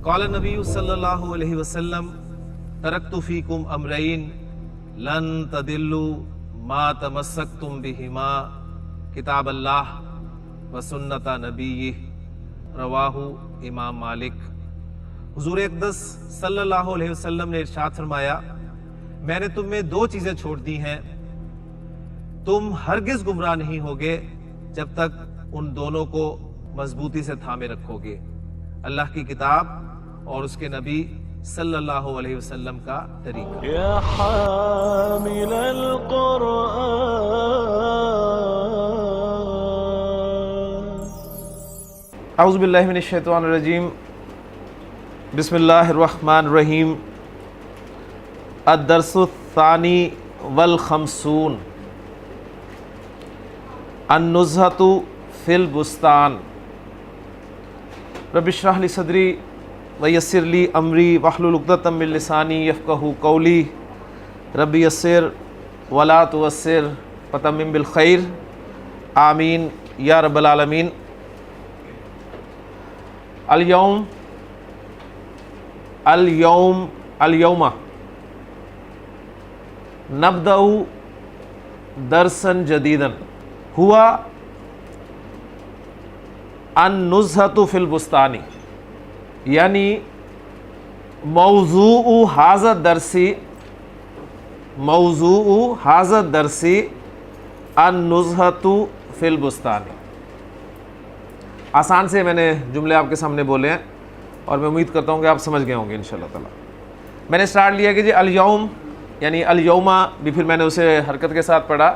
قال نبی صلی اللہ علیہ وسلم ترکت فیکم امرین لن تدلوا ما تمسکتم بہما کتاب اللہ و سنت نبیہ رواہ امام مالک۔ حضور اقدس صلی اللہ علیہ وسلم نے ارشاد فرمایا، میں نے تم میں دو چیزیں چھوڑ دی ہیں، تم ہرگز گمراہ نہیں ہوگے جب تک ان دونوں کو مضبوطی سے تھامے رکھو گے، اللہ کی کتاب اور اس کے نبی صلی اللہ علیہ وسلم کا طریقہ۔ یا حامل القرآن اعوذ باللہ من الشیطان الرجیم، بسم اللہ الرحمن الرحیم۔ الدرس الثانی والخمسون، النزہۃ فی البستان۔ رب اشرح لی صدری ویسر لی امری واحلل عقدۃ من لسانی یفقہوا قولی، رب یسر ولا تعسر وتمم بالخیر، آمین یا رب العالمین۔ اليوم نبدأ درسا جديدا هو النزہۃ فی البستان، یعنی موضوع هذا الدرس النزہۃ فی البستان۔ آسان سے میں نے جملے آپ کے سامنے بولے ہیں اور میں امید کرتا ہوں کہ آپ سمجھ گئے ہوں گے انشاءاللہ تعالی۔ میں نے سٹارٹ لیا کہ جی الیوم، یعنی الیومہ بھی پھر میں نے اسے حرکت کے ساتھ پڑھا۔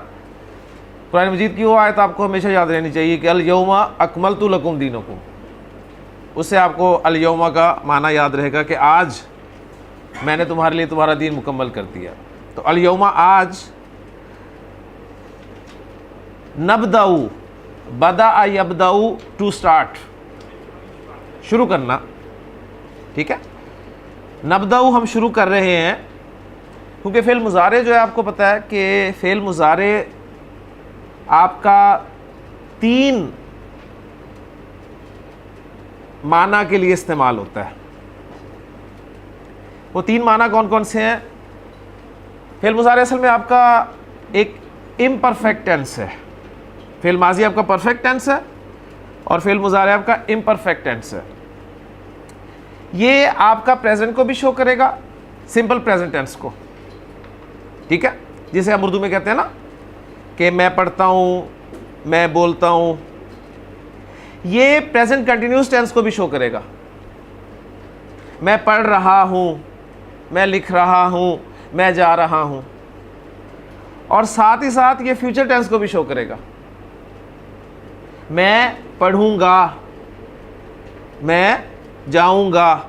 قرآن مجید کی وہ آیت آپ کو ہمیشہ یاد رہنی چاہیے کہ الیوم اکملت لکم دینکم، اس سے آپ کو الیومہ کا معنی یاد رہے گا کہ آج میں نے تمہارے لیے تمہارا دین مکمل کر دیا۔ تو الیومہ آج، نبدأ بدأ یبدأ ٹو سٹارٹ، شروع کرنا، ٹھیک ہے۔ نبدأ ہم شروع کر رہے ہیں کیونکہ فعل مضارع جو ہے آپ کو پتہ ہے کہ فعل مضارع آپ کا 3 معنی کے لیے استعمال ہوتا ہے۔ وہ 3 معنی کون کون سے ہیں؟ فعل مضارع اصل میں آپ کا ایک امپرفیکٹ ٹینس ہے، فعل ماضی آپ کا پرفیکٹ ٹینس ہے اور فعل مضارع آپ کا امپرفیکٹ ٹینس ہے۔ یہ آپ کا پریزنٹ کو بھی شو کرے گا، سمپل پریزنٹ ٹینس کو، ٹھیک ہے، جسے ہم اردو میں کہتے ہیں نا کہ میں پڑھتا ہوں، میں بولتا ہوں۔ یہ پریزنٹ کنٹینیوس ٹینس کو بھی شو کرے گا، میں پڑھ رہا ہوں، میں لکھ رہا ہوں، میں جا رہا ہوں، اور ساتھ ہی ساتھ یہ فیوچر ٹینس کو بھی شو کرے گا، میں پڑھوں گا، میں جاؤں گا۔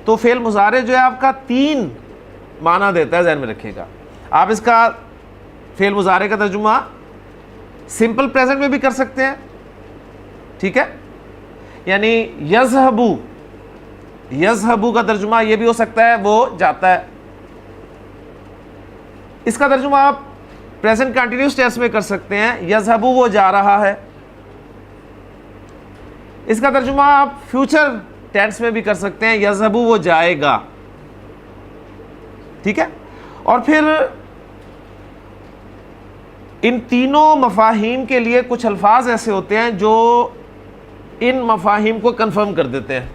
تو فعل مضارع جو ہے آپ کا 3 معنی دیتا ہے، ذہن میں رکھیے گا۔ آپ اس کا فعل مضارع کا ترجمہ سمپل پریزنٹ میں بھی کر سکتے ہیں، ٹھیک ہے، یعنی یذہبو کا ترجمہ یہ بھی ہو سکتا ہے وہ جاتا ہے۔ اس کا ترجمہ آپ پریزنٹ کنٹینیوس ٹینس میں کر سکتے ہیں، یذہبو وہ جا رہا ہے۔ اس کا ترجمہ آپ فیوچر ٹینس میں بھی کر سکتے ہیں، یذہبو وہ جائے گا، ٹھیک ہے۔ اور پھر ان تینوں مفاہیم کے لیے کچھ الفاظ ایسے ہوتے ہیں جو ان مفاہیم کو کنفرم کر دیتے ہیں۔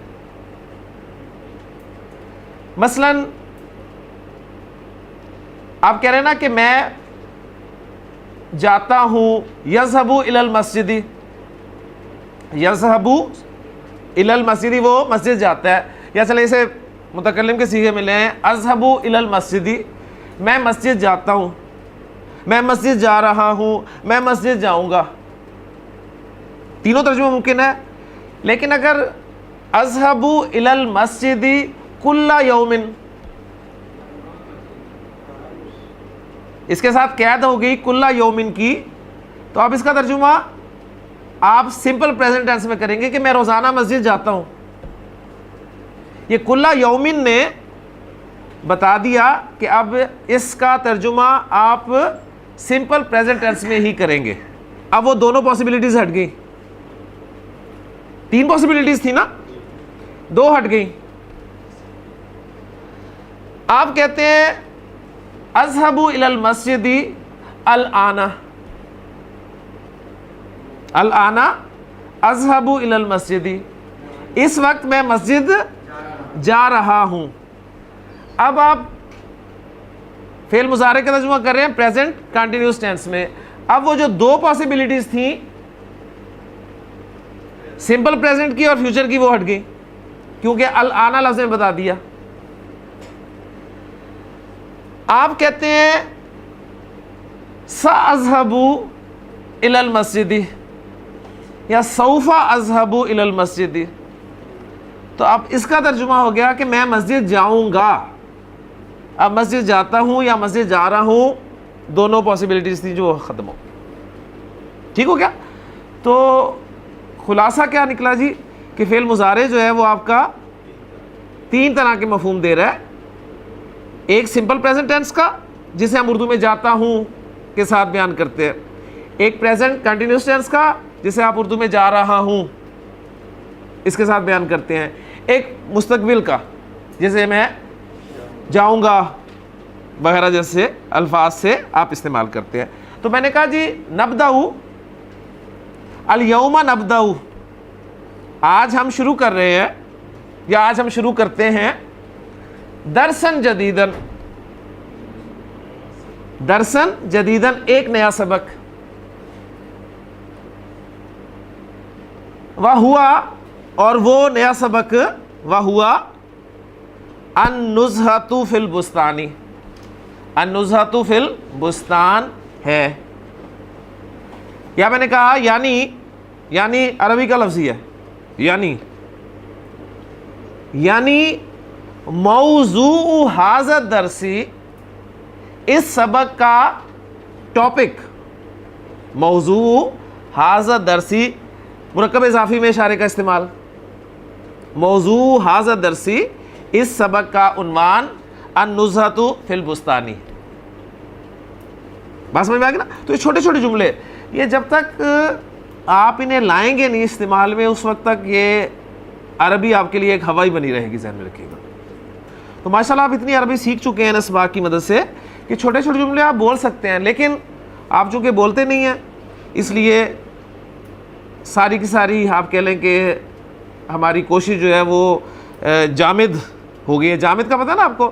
مثلا آپ کہہ رہے ہیں نا کہ میں جاتا ہوں، یذہبو الی المسجد، یذہبو الی المسجد وہ مسجد جاتا ہے، یا چلے اسے متکلم کے صیغے میں لے ہیں، اذہبو الی المسجد، میں مسجد جاتا ہوں، میں مسجد جا رہا ہوں، میں مسجد جاؤں گا۔ تینوں ترجمہ ممکن ہے، لیکن اگر اذہبو الی المسجد کل یوم، اس کے ساتھ قید ہو گئی کل یومن کی، تو اب اس کا ترجمہ آپ سمپل پریزنٹ ٹینس میں کریں گے کہ میں روزانہ مسجد جاتا ہوں۔ یہ کل یومن نے بتا دیا کہ اب اس کا ترجمہ آپ سمپل پریزنٹ ٹینس میں ہی کریں گے۔ اب وہ دونوں پاسبلٹیز ہٹ گئی، 3 پاسبلٹیز تھی نا، 2 ہٹ گئی۔ آپ کہتے ہیں اذهب الى المسجد الآن، الآن اذهب الى المسجد، اس وقت میں مسجد جا رہا ہوں۔ اب آپ فعل مضارع کا ترجمہ کر رہے ہیں پریزنٹ کنٹینیوس ٹینس میں۔ اب وہ جو دو پاسبلٹیز تھیں سمپل پریزنٹ کی اور فیوچر کی، وہ ہٹ گئی کیونکہ الآن لفظ نے بتا دیا۔ آپ کہتے ہیں سأذهب إلى المسجد یا سوف اذهب إلى المسجد، تو اب اس کا ترجمہ ہو گیا کہ میں مسجد جاؤں گا۔ اب مسجد جاتا ہوں یا مسجد جا رہا ہوں، دونوں پاسبلٹیز تھیں جو ختم ہو۔ ٹھیک ہو گیا؟ تو خلاصہ کیا نکلا جی کہ فعل مضارع جو ہے وہ آپ کا تین طرح کے مفہوم دے رہا ہے۔ ایک سمپل پریزنٹ ٹینس کا جسے ہم اردو میں جاتا ہوں کے ساتھ بیان کرتے ہیں، ایک پریزنٹ کنٹینیوس ٹینس کا جسے آپ اردو میں جا رہا ہوں اس کے ساتھ بیان کرتے ہیں، ایک مستقبل کا جسے میں جاؤں گا وغیرہ جیسے الفاظ سے آپ استعمال کرتے ہیں۔ تو میں نے کہا جی نبدأ الیوم نبدأ، آج ہم شروع کر رہے ہیں یا آج ہم شروع کرتے ہیں درسن جدیدن، درسن جدیدن ایک نیا سبق، وہوا اور وہ نیا سبق، وہوا النزہۃ فی البستان، النزہۃ فی البستان ہے۔ یا میں نے کہا یعنی عربی کا لفظ ہی ہے، یعنی موضوع ھذا الدرس، اس سبق کا ٹاپک، موضوع ھذا الدرس، مرکب اضافی میں اشارے کا استعمال، موضوع ھذا الدرس، اس سبق کا عنوان النزہۃ فی البستان۔ بات سمجھ میں آ گئی نا؟ تو یہ چھوٹے چھوٹے جملے یہ جب تک آپ انہیں لائیں گے نہیں استعمال میں، اس وقت تک یہ عربی آپ کے لیے ایک ہوائی بنی رہے گی، ذہن میں رکھیے گا۔ تو ماشاءاللہ آپ اتنی عربی سیکھ چکے ہیں اس بات کی مدد سے کہ چھوٹے چھوٹے جملے آپ بول سکتے ہیں، لیکن آپ چونکہ بولتے نہیں ہیں اس لیے ساری کی ساری آپ کہہ لیں کہ ہماری کوشش جو ہے وہ جامد ہو گئی ہے۔ جامد کا پتہ نا آپ کو؟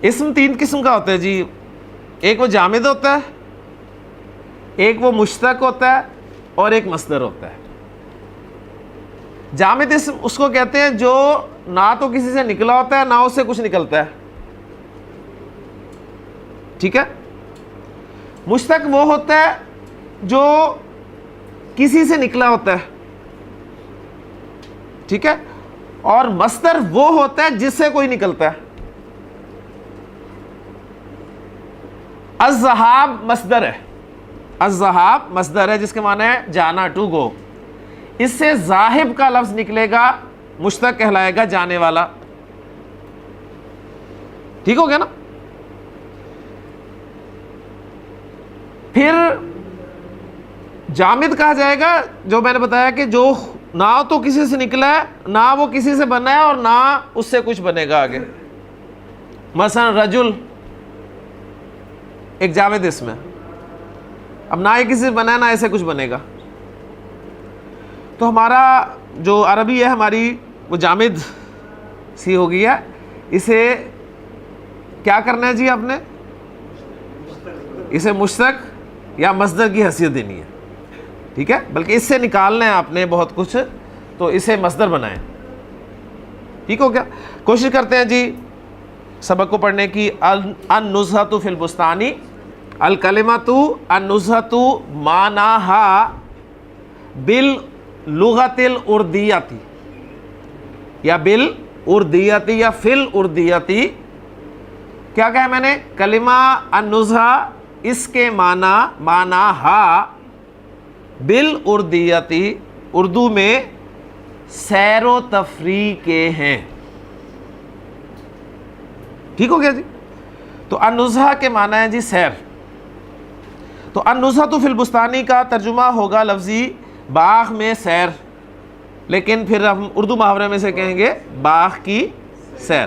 اسم تین قسم کا ہوتا ہے جی، ایک وہ جامد ہوتا ہے، ایک وہ مشتق ہوتا ہے، اور ایک مصدر ہوتا ہے۔ جامد اسم اس کو کہتے ہیں جو نہ تو کسی سے نکلا ہوتا ہے نہ اس سے کچھ نکلتا ہے، ٹھیک ہے؟ مشتق وہ ہوتا ہے جو کسی سے نکلا ہوتا ہے، ٹھیک ہے؟ اور مصدر وہ ہوتا ہے جس سے کوئی نکلتا ہے۔ الذہاب مصدر ہے، الذہاب مصدر ہے جس کے معنی ہے جانا، ٹو گو۔ اس سے ذاہب کا لفظ نکلے گا، مشتق کہلائے گا جانے والا، ٹھیک ہو گیا نا؟ پھر جامد کہا جائے گا جو میں نے بتایا کہ جو نہ تو کسی سے نکلا ہے نہ وہ کسی سے بنا ہے اور نہ اس سے کچھ بنے گا آگے۔ مثلا رجل ایک جامد اسم ہے، اب نہ یہ کسی سے بنا ہے نہ ایسے کچھ بنے گا۔ تو ہمارا جو عربی ہے ہماری وہ جامد سی ہو گئی ہے، اسے کیا کرنا ہے جی آپ نے؟ اسے مشتق یا مصدر کی حیثیت دینی ہے، ٹھیک ہے؟ بلکہ اس سے نکالنا ہے آپ نے بہت کچھ، تو اسے مصدر بنائیں، ٹھیک ہو گیا؟ کوشش کرتے ہیں جی سبق کو پڑھنے کی۔ النزہۃ فی البستان، الکلمۃ النزہۃ معناہا باللغۃ الاردیۃ یا بالاردیۃ یا فی الاردیۃ۔ کیا کہا میں نے؟ کلمہ النزہہ اس کے معناہا بالاردیۃ، اردو میں سیر و تفریح کے ہیں، ٹھیک ہو گیا جی؟ تو النزہہ کے معنی ہے جی سیر۔ تو النزہۃ فی البستانی کا ترجمہ ہوگا لفظی باغ میں سیر، لیکن پھر ہم اردو محاورے میں سے کہیں گے باغ کی سیر۔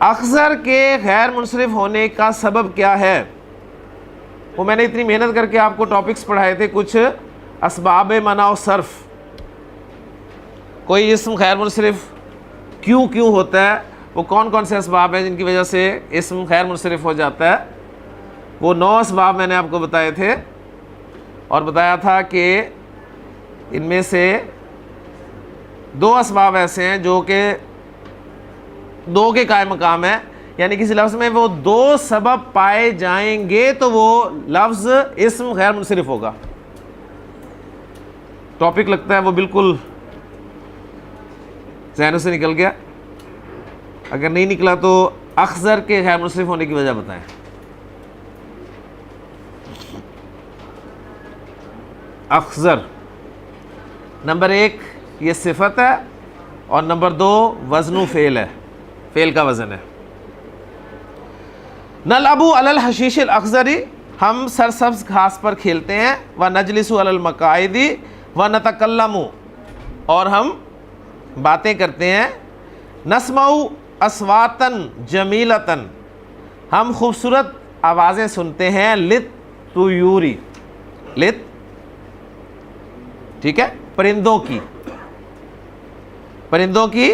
اخذر کے غیر منصرف ہونے کا سبب کیا ہے؟ وہ میں نے اتنی محنت کر کے آپ کو ٹاپکس پڑھائے تھے، کچھ اسباب منع و صرف. کوئی اسم غیر منصرف کیوں ہوتا ہے، وہ کون کون سے اسباب ہیں جن کی وجہ سے اسم غیر منصرف ہو جاتا ہے. وہ 9 اسباب میں نے آپ کو بتائے تھے، اور بتایا تھا کہ ان میں سے 2 اسباب ایسے ہیں جو کہ 2 کے قائم مقام ہیں، یعنی کسی لفظ میں وہ 2 سبب پائے جائیں گے تو وہ لفظ اسم غیر منصرف ہوگا. ٹاپک لگتا ہے وہ بالکل ذہنوں سے نکل گیا. اگر نہیں نکلا تو اخذر کے غیر منصرف ہونے کی وجہ بتائیں. اخذر نمبر 1 یہ صفت ہے، اور نمبر 2 وزن و فعل ہے، فعل کا وزن ہے. نلعبو علی الحشیش الاخضری، ہم سرسبز گھاس پر کھیلتے ہیں. ونجلسو علی المقاعد ونتکلم، اور ہم باتیں کرتے ہیں. نسمع اصواتن جمیلتن، ہم خوبصورت آوازیں سنتے ہیں. للطیوری، لت ٹھیک ہے، پرندوں کی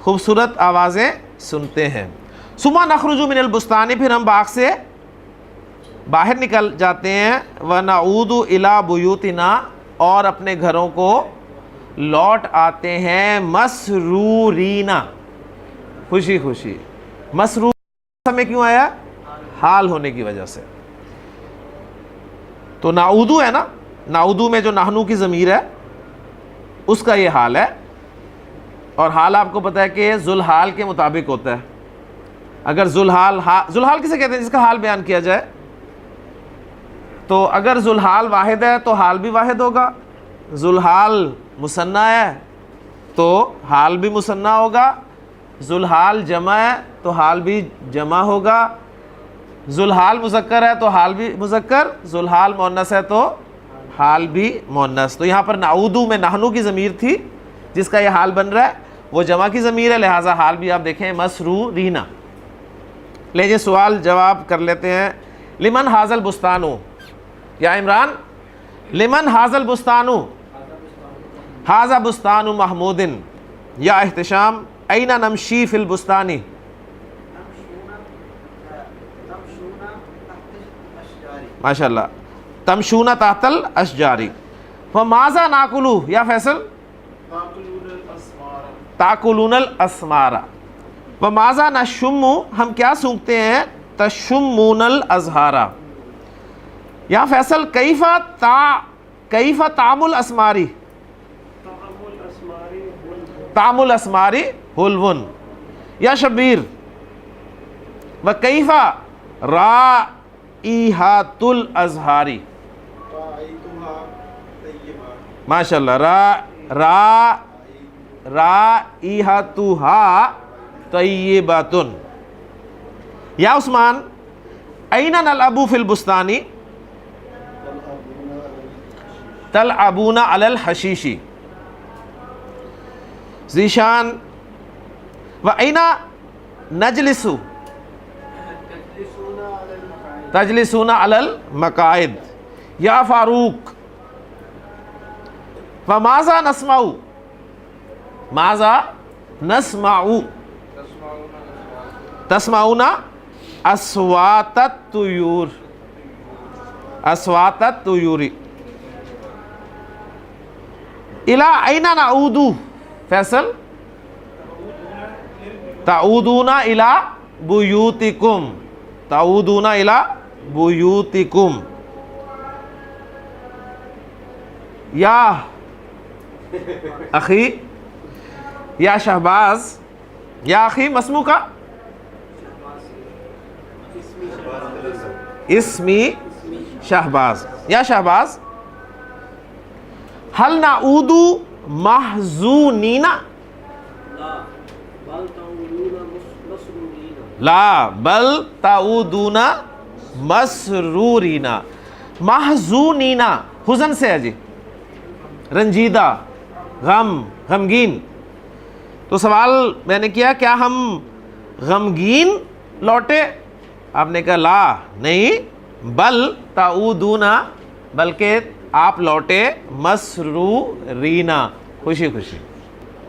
خوبصورت آوازیں سنتے ہیں. ثم نخرج من البستان، پھر ہم باغ سے باہر نکل جاتے ہیں. ونعود الی بیوتنا، اور اپنے گھروں کو لوٹ آتے ہیں. مسرورینا، خوشی خوشی. مسرور میں کیوں آیا؟ حال ہونے کی وجہ سے. تو نعودو ہے نا، نعودو میں جو نحنو کی ضمیر ہے اس کا یہ حال ہے. اور حال آپ کو پتہ ہے کہ ذوالحال کے مطابق ہوتا ہے. اگر ذوالحال کسے کہتے ہیں؟ جس کا حال بیان کیا جائے. تو اگر ذوالحال واحد ہے تو حال بھی واحد ہوگا. ذوالحال مثنیٰ ہے تو حال بھی مثنیٰ ہوگا. ذوالحال جمع ہے تو حال بھی جمع ہوگا. ذوالحال مذکر ہے تو حال بھی مذکر. ذوالحال مؤنث ہے تو حال بھی مؤنث. تو یہاں پر نعودو میں نحنو کی ضمیر تھی جس کا یہ حال بن رہا ہے، وہ جمع کی ضمیر ہے، لہٰذا حال بھی آپ دیکھیں مسرورینا. لیجیے سوال جواب کر لیتے ہیں. لمن ھذا البستان، یا عمران لمن ھذا البستان؟ ھذا بستان محمود. یا احتشام این نمشی فی البستان؟ ماشاء اللہ، تمشون تحت الاشجار. فماذا ناکل؟ یا فیصل تاکلون الاسمار. وماذا نشم، ہم کیا سونگھتے ہیں؟ تشمون الازہار. یا فیصل کیف طعم الاسمار؟ طعم الاسمار حلو. یا شبیر وکیف رائحۃ الازہار؟ ماشاء اللہ، رائحتها طیبۃ. یا عثمان این نلعب فی البستان؟ تلعبون علی الحشیش. ذیشان و این نجلس؟ تجلسون علی المقاعد. یا فاروق فماذا نسمع؟ ماذا نسمع؟ تسمعون اصوات الطیور. اصوات الطیور. الی این نعود؟ فیصل تعودون الی بیوتکم. تعودون الی بیوتکم. یا اخی، یا شہباز، یا اخی مسمو کا اسمی شہباز. یا شہباز هل نعود محزونین؟ لا بل تعودون مسرورین. محزونین حزن سے ہے جی، رنجیدہ، غمگین. تو سوال میں نے کیا ہم غمگین لوٹے؟ آپ نے کہا لا نہیں، بل تعودونا، بلکہ آپ لوٹے مسرورینا، خوشی خوشی۔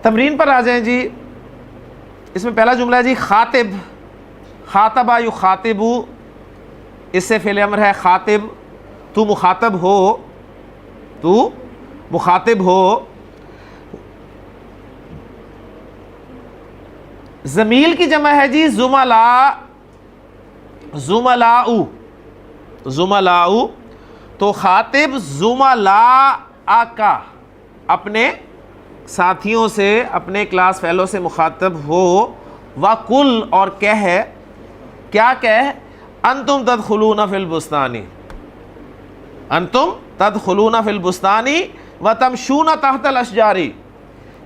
تمرین پر آ جائیں جی۔ اس میں پہلا جملہ ہے جی خاطب، خاطبہ یخاطبو، اس سے فعل امر ہے خاطب، تو مخاطب ہو، تو مخاطب ہو۔ زمیل کی جمع ہے جی زملاء، زملاء، زملاء، تو خاطب زملاء کا، اپنے ساتھیوں سے، اپنے کلاس فیلو سے مخاطب ہو۔ وَقُلْ، اور کہہ، کیا کہہ؟ انتم تدخلون فی البستان، انتم تدخلون فی البستان وتمشون تحت الاشجار،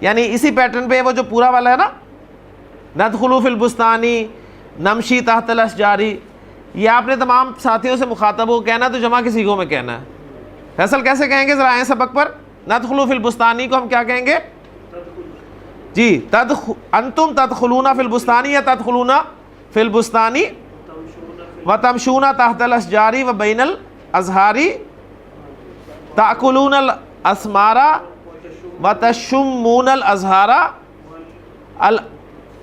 یعنی اسی پیٹرن پہ وہ جو پورا والا ہے نا، ندخلوا فی البستان نمشی تحت الاشجار، یہ آپ نے تمام ساتھیوں سے مخاطب ہو کہنا تو جمع کے صیغوں میں کہنا ہے۔ فیصل کیسے کہیں گے ذرا آئیں سبق پر؟ ندخلوا فی البستان کو ہم کیا کہیں گے جی؟ انتم تدخلون فی البستان یا تدخلون فی البستان وتمشون تحت الاشجار وبین الازہار تاکلون الاسمار وتشمون الازہار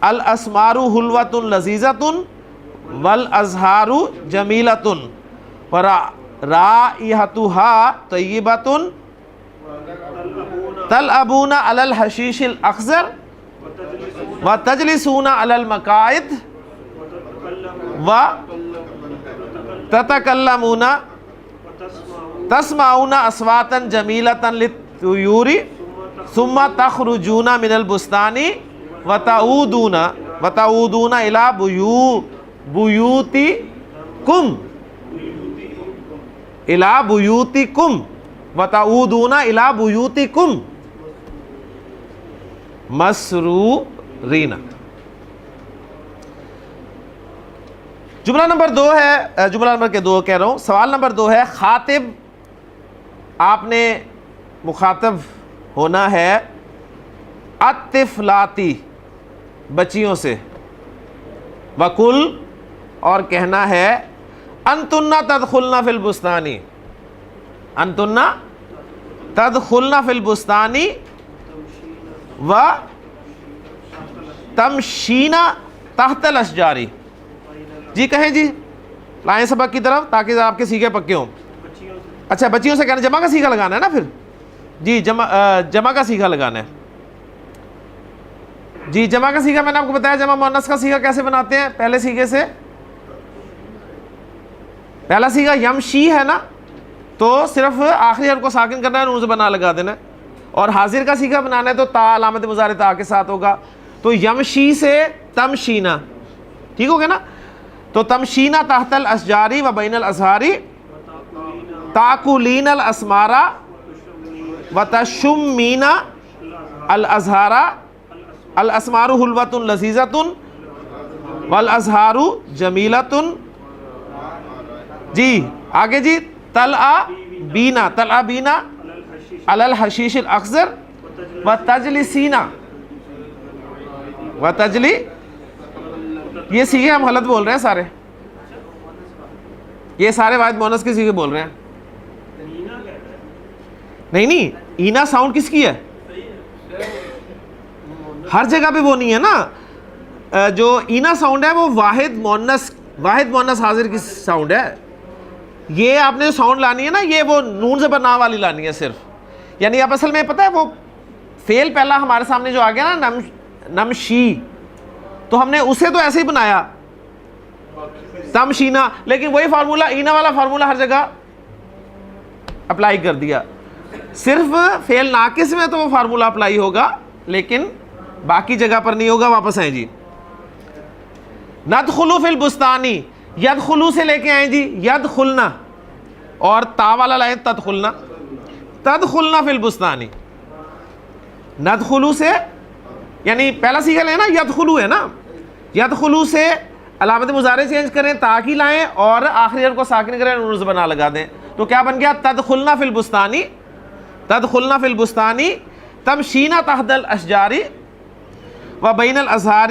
الاسمار حلوۃ لذیذۃ والازہار جمیلۃ ورائحتها طیبۃ تلعبون علی الحشیش الاخضر وتجلسون علی المقاعد وتتکلمون تسمعون اصواتا جمیلۃ للطیور ثم تخرجون من البستان وتعودون الی بیوتکم، الی بیوتکم، وتعودون الی بیوتکم مسرورین۔ جملہ نمبر 2 ہے، جملہ نمبر کے 2 کہہ رہا ہوں، سوال نمبر 2 ہے خاطب، آپ نے مخاطب ہونا ہے الطفلاتی، بچیوں سے، وَقُلْ، اور کہنا ہے انتن تدخلن فی البستان، انتن تدخلن فی البستان و تمشین تحت الاشجار۔ جی کہیں جی، لائیں سبق کی طرف تاکہ آپ کے سیغے پکے ہوں۔ اچھا بچیوں سے کہنا، جمع کا سیغہ لگانا ہے نا پھر جی، جمع کا سیغہ لگانا ہے جی۔ جمع کا سیغہ میں نے آپ کو بتایا، جمع مؤنث کا سیغہ کیسے بناتے ہیں؟ پہلے سیغے سے، پہلا سیغہ یمشی ہے نا، تو صرف آخری حرف کو ساکن کرنا ہے، نون زبر نہ لگا دینا ہے، اور حاضر کا سیغہ بنانا ہے تو تا علامت مضارع تا کے ساتھ ہوگا، تو یمشی سے تمشینا، ٹھیک ہو گیا نا؟ تو تمشینا تحت الاشجار و بین الازہار تاکلین الاسمار وتشمین الازہار الاسمار حلوۃ لذیذۃ والازہار جمیلۃ۔ جی آگے جی، تلعبینا، تلعبینا علی الحشیش الاخضر وتجلسینا، وتجلی، یہ سیغے ہم غلط بول رہے ہیں سارے، یہ سارے واحد مؤنث کے سیغے بول رہے ہیں۔ نہیں اینا ساؤنڈ کس کی ہے؟ ہر جگہ پہ وہ نہیں ہے نا، جو اینا ساؤنڈ ہے وہ واحد مؤنث حاضر کی ساؤنڈ ہے۔ یہ آپ نے جو ساؤنڈ لانی ہے نا، یہ وہ نون زبر نا والی لانی ہے صرف، یعنی آپ اصل میں پتہ ہے وہ فعل پہلا ہمارے سامنے جو آ گیا نا نمشی، تو ہم نے اسے تو ایسے ہی بنایا تمشینا، لیکن وہی فارمولہ اینا والا فارمولہ ہر جگہ اپلائی کر دیا، صرف فعل ناقص میں تو وہ فارمولہ اپلائی ہوگا لیکن باقی جگہ پر نہیں ہوگا۔ واپس آئیں جی، ندخلو فی البستانی، یدخلو سے لے کے آئیں جی یدخلنا، اور تا والا لائیں تدخلنا، تدخلنا فی البستانی، ندخلو سے یعنی پہلا سیغہ لیں نا، یدخلو ہے نا، یدخلو سے علامت مضارع چینج کریں، تا کی لائیں اور آخری حرف کو ساکن کریں، نون زبر نہ لگا دیں، تو کیا بن گیا؟ تدخلنا فی البستانی، تدخلنا فی البستانی تمشینا تحت الاشجار و بین الازہار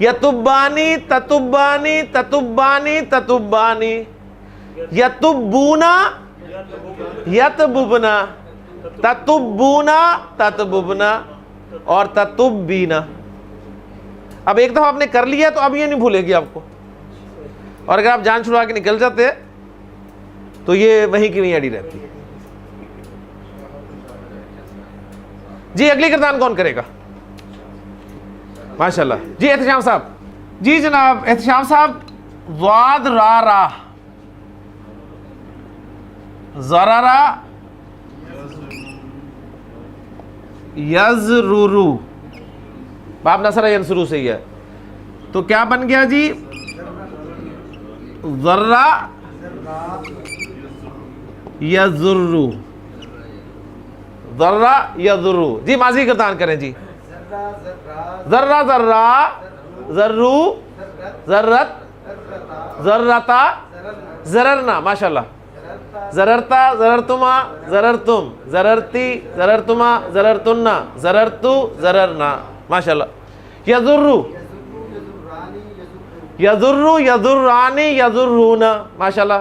یتبانی تتبانی تتبانی تتبانی، یتبونا یتببنا، تتبونا تتببنا، اور تتبینا۔ اب ایک دفعہ آپ نے کر لیا تو اب یہ نہیں بھولے گی آپ کو، اور اگر آپ جان چھڑوا کے نکل جاتے تو یہ وہیں کی وہیں اڑی رہتی ہے۔ جی اگلی گردان کون کرے گا؟ ماشاءاللہ جی احتشام صاحب۔ جی جناب احتشام صاحب، ضاد را را، ضررا یزررو، باب نصر ینصرو سے ہی ہے، تو کیا بن گیا جی؟ ذرہ یزررو، ذرہ یزررو۔ جی ماضی گردان کریں جی۔ ذرہ ذرہ، ذرو، ذرت، ذرتا، ذررنا، ماشاءاللہ۔ ذررتا، ذررتما، ذررتم، ذررتی، ذررتما، ذررتنا، ذررتو، ذررنا، ماشاءاللہ۔ یذرو، یذرو، یذرانی، یذرونا، ماشاءاللہ۔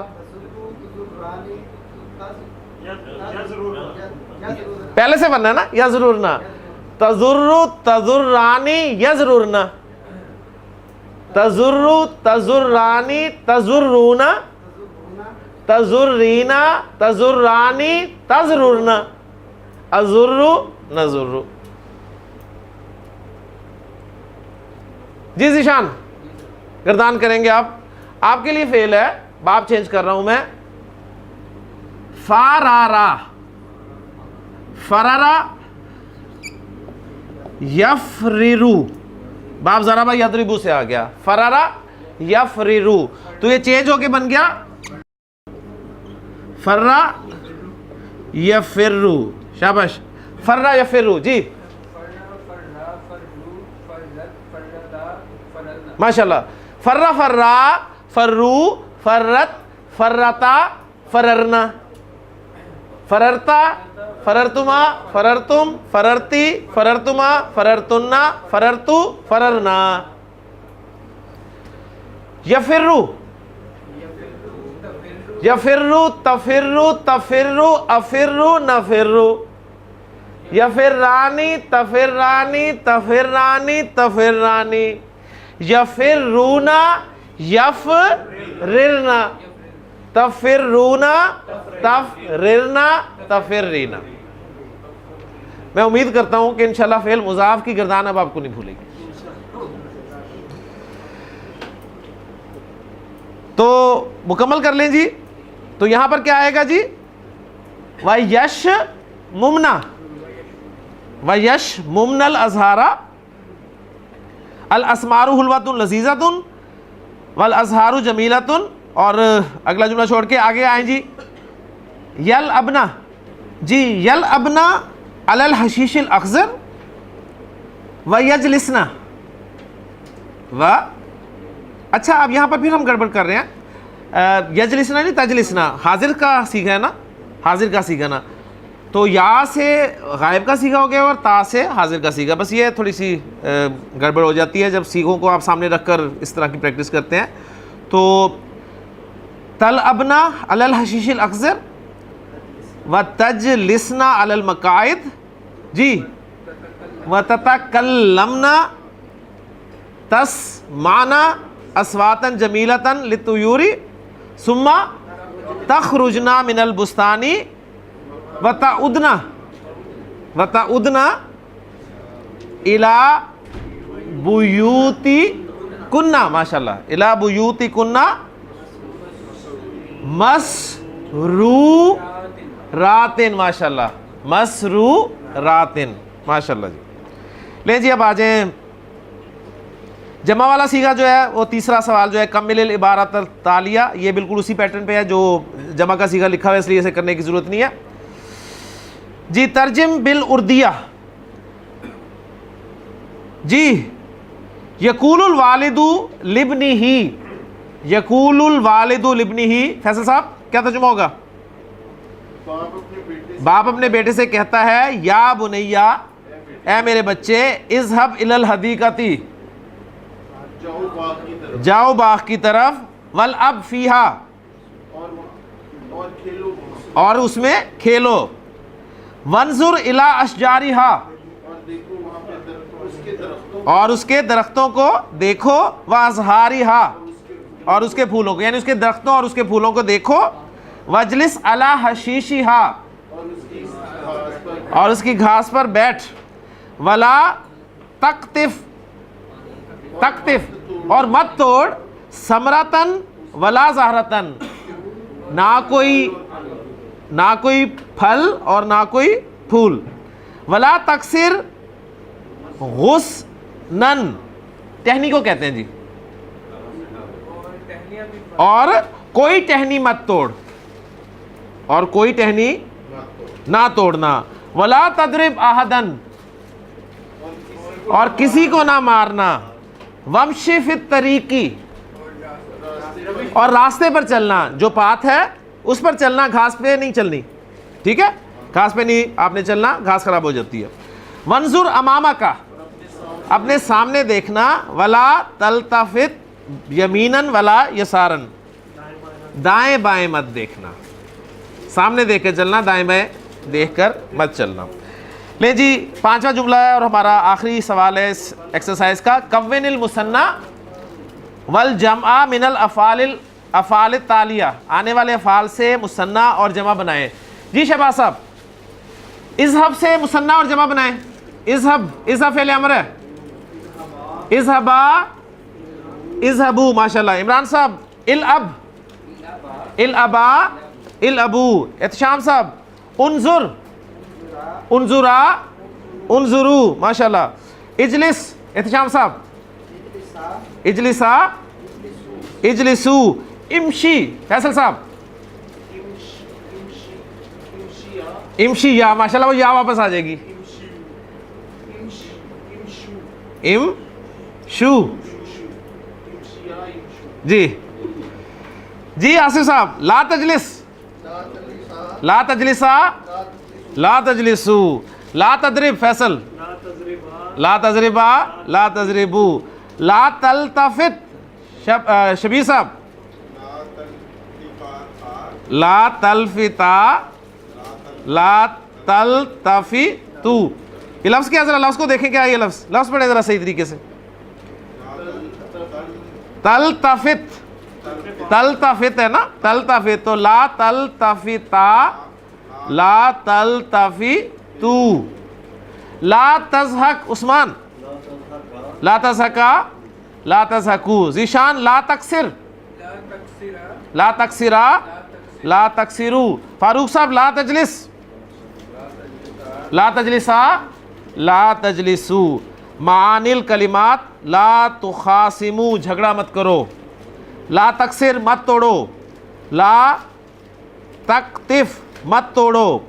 پہلے سے بننا ہے نا، یذرورنا۔ تذرو، تذرانی، یذرورنا، تذرو، تذرانی، تذرونا، تذرینا، تذرانی، تذرورنا، ازرو، نذرو۔ جی ذیشان گردان کریں گے آپ کے لیے فعل ہے، باب چینج کر رہا ہوں میں۔ فارارا، فرارا یفررو، باب ضربہ یضربو سے آ گیا، فرارا یفررو، تو یہ چینج ہو کے بن گیا فرا یفرو، شاباش، فرا یفرو۔ جی ماشاءاللہ، فرا فرا، فرو، فرت، فرتا، فررنا، فررتا، فررتما، فررتم، فررتی، فررتما، فررتنا، فررتو، فررنا۔ یفرو، یفرو، تفرو، تفرو، افرو، نفرو۔ یفرانی، تفرانی، تفرانی، تفرانی۔ یفرونا، یفررنا، تفرونا، تفررنا، تفرینا۔ میں امید کرتا ہوں کہ انشاءاللہ فعل مضاف کی گردان اب آپ کو نہیں بھولے گی۔ تو مکمل کر لیں جی، تو یہاں پر کیا آئے گا جی؟ وَيَشْ مُمْنَا، وَيَشْ مُمْنَ الْأَزْهَارَ الْأَسْمَارُ حُلْوَةٌ لَذِيذَةٌ وَالْأَزْهَارُ جَمِيلَةٌ۔ اور اگلا جملہ چھوڑ کے آگے آئیں جی۔ یل ابنا، جی یل ابنا علی الحشیش الاخضر و یجلسنا، و اچھا اب یہاں پر پھر ہم گڑبڑ کر رہے ہیں، یجلسنا نہیں تجلسنا، حاضر کا سیغہ ہے نا، حاضر کا سیغہ نا، تو یا سے غائب کا سیغہ ہو گیا اور تا سے حاضر کا سیغہ، بس یہ تھوڑی سی گڑبڑ ہو جاتی ہے جب سیغوں کو آپ سامنے رکھ کر اس طرح کی پریکٹس کرتے ہیں۔ تو تلعبنا علی الحشیش الاخضر وتجلسنا علی المقاعد، جی وتتکلمنا تسمعنا اصواتا جمیلتا للطیور ثم تخرجنا من البستان وتعودنا الى بیوتکنا، ماشاءاللہ، الى بیوتکنا مسروراتن، ماشاءاللہ، مسروراتن، ماشاءاللہ جی۔ لیں جی اب آ جائیں جمع والا سیغہ جو ہے، وہ تیسرا سوال جو ہے کمل العبارات التالیہ، یہ بالکل اسی پیٹرن پہ ہے جو جمع کا سیغہ لکھا ہوا ہے، اس لیے اسے کرنے کی ضرورت نہیں ہے جی۔ ترجم بالاردیہ، جی یقول الوالد لابنہ، یقول الوالد لابنہ، فیصل صاحب کیا ترجمہ ہوگا؟ باپ اپنے بیٹے سے کہتا ہے یا بنیا، اے میرے بچے، اذهب الی الحدیقۃ، جاؤ باغ کی طرف، والاب فیہا، اور اس میں کھیلو، وانظر الی اشجارہا، اور اس کے درختوں کو دیکھو، وازہارہا، اور اس کے پھولوں کو، یعنی اس کے درختوں اور اس کے پھولوں کو دیکھو، واجلس علی حشیشہا، اور اس کی گھاس پر بیٹھ، ولا تقطف، اور مت توڑ، ثمرتن ولا زہرتن، نہ کوئی پھل اور نہ کوئی پھول، ولا تکسر غصنن، ٹہنی کو کہتے ہیں جی، اور کوئی ٹہنی مت توڑ، اور کوئی ٹہنی نہ توڑنا، ولا تضرب احدن، اور کسی کو نہ مارنا، وامشی فی الطریقی، اور راستے پر چلنا، جو پاتھ ہے اس پر چلنا، گھاس پہ نہیں چلنی، ٹھیک ہے، گھاس پہ نہیں آپ نے چلنا، گھاس خراب ہو جاتی ہے، وانظر امامک، اپنے سامنے دیکھنا، ولا تلتفت یمیناً ولا یسارن، دائیں بائیں مت دیکھنا، سامنے دیکھ کے چلنا، دائیں بائیں دیکھ کر مت چلنا۔ لیں جی، 5واں جملہ ہے اور ہمارا آخری سوال ہے اس ایکسرسائز کا، کون المثنی والجمع من الافعال التالیہ، آنے والے افعال سے مثنی اور جمع بنائیں۔ جی شہباز صاحب، اذهب سے مثنی اور جمع بنائیں، اذهب فعل امر ہے، اذهبا، اذهبوا، ماشاءاللہ۔ عمران صاحب، الابا، الابو۔ احتشام صاحب، انظر، انظرا، انظروا، ماشاءاللہ۔ اجلس، احتشام صاحب، اجلسا، اجلسو۔ امشی، فیصل صاحب، امشی یا، ماشاءاللہ وہ یا واپس آ جائے گی، امشو، جی جی۔ آصف صاحب، لا تجلس، لا تجلسا، لا تجلسو۔ لا تضرب، فیصل، لا تضربا، لا تضربو۔ لا تلتفت، شبیر صاحب، لا تلفتا، لا تلتفتو۔ یہ لفظ کیا، ذرا لفظ کو دیکھیں، کیا یہ لفظ پڑھیں ذرا صحیح طریقے سے۔ تلتفت، تلتفت ہے نا، تلتفت، تو لا تلتفتا، لا تلتفتو۔ لا تضحک، عثمان، لا تضحکا، لا تضحکو۔ ذیشان، لا تکسر، لا تکسرا، لا تکسرو۔ فاروق صاحب، لا تجلس، لا تجلسا، لا تجلسو۔ معانی الکلمات، لا تخاصمو، جھگڑا مت کرو، لا تکسر، مت توڑو، لا تقطف، مت توڑو۔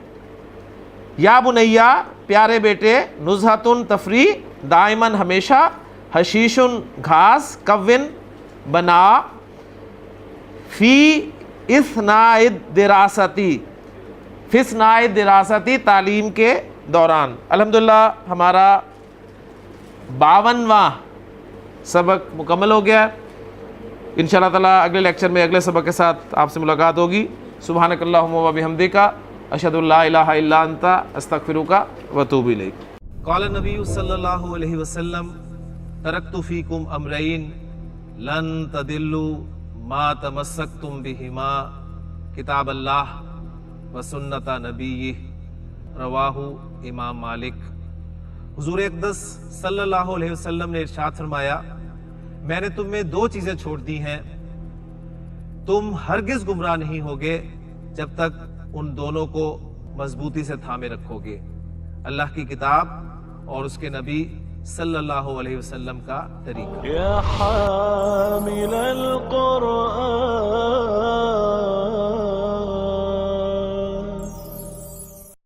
یا بنیا، پیارے بیٹے، نزہتن، تفریح، دائماً، ہمیشہ، حشیشن، گھاس، کون، بنا، فی اثناء الدراستی، فی اثناء الدراستی، تعلیم کے دوران۔ الحمدللہ ہمارا 52واں سبق مکمل ہو گیا ہے۔ انشاءاللہ تعالیٰ اگلے لیکچر میں اگلے سبق کے ساتھ آپ سے ملاقات ہوگی۔ سبحانک اللہم و بحمدک، اشہد ان لا الہ الا انت، استغفرک و اتوب الیک۔ قال النبی صلی اللہ علیہ وسلم، ترکت فیکم امرین لن تضلوا ما تمسکتم بہما، کتاب اللہ و سنت نبیہ، رواہ امام مالک۔ حضور اقدس صلی اللہ علیہ وسلم نے ارشاد فرمایا، میں نے تم میں 2 چیزیں چھوڑ دی ہیں، تم ہرگز گمراہ نہیں ہوگے جب تک ان دونوں کو مضبوطی سے تھامے رکھو گے، اللہ کی کتاب اور اس کے نبی صلی اللہ علیہ وسلم کا طریقہ۔ یا حامل القرآن